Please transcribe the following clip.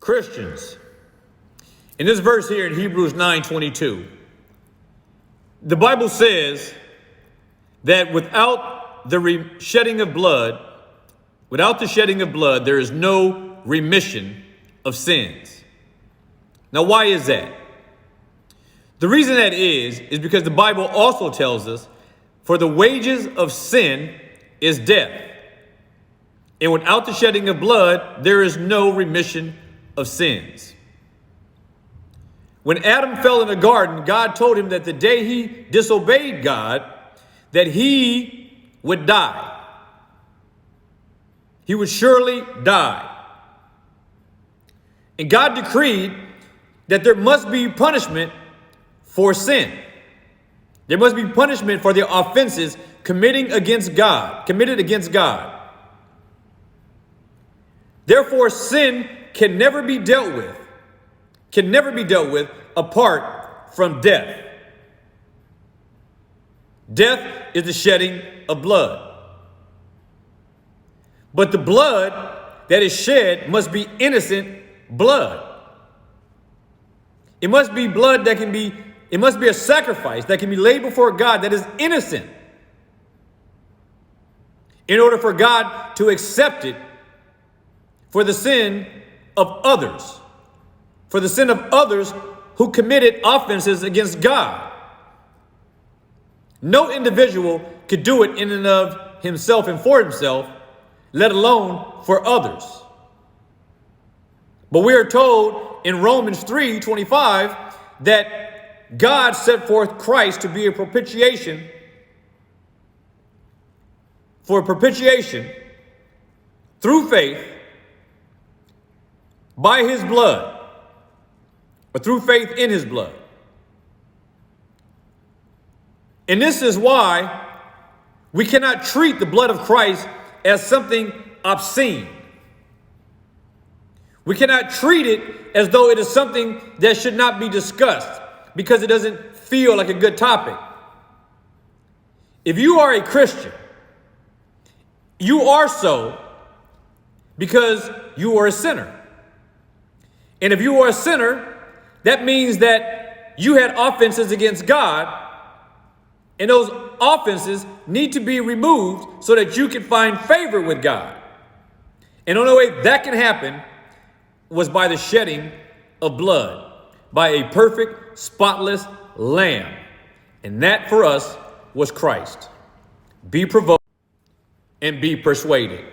Christians. In this verse here in Hebrews 9:22, the Bible says that without the shedding of blood, there is no remission of sins. Now, why is that? The reason that is because the Bible also tells us, for the wages of sin is death. And without the shedding of blood, there is no remission of sins. When Adam fell in the garden, God told him that the day he disobeyed God, that he would die. He would surely die. And God decreed that there must be punishment for sin. There must be punishment for the offenses committed against God. Therefore, sin can never be dealt with apart from death. Death is the shedding of blood. But the blood that is shed must be innocent blood. It must be blood it must be a sacrifice that can be laid before God that is innocent, in order for God to accept it for the sin of others, who committed offenses against God. No individual could do it in and of himself and for himself, let alone for others. But we are told in Romans 3:25 that God set forth Christ to be a propitiation through faith by his blood, or through faith in his blood. And this is why we cannot treat the blood of Christ as something obscene. We cannot treat it as though it is something that should not be discussed, because it doesn't feel like a good topic. If you are a Christian, you are so because you are a sinner. And if you are a sinner, that means that you had offenses against God, and those offenses need to be removed so that you can find favor with God. And the only way that can happen was by the shedding of blood, by a perfect, spotless lamb. And that for us was Christ. Be provoked and be persuaded.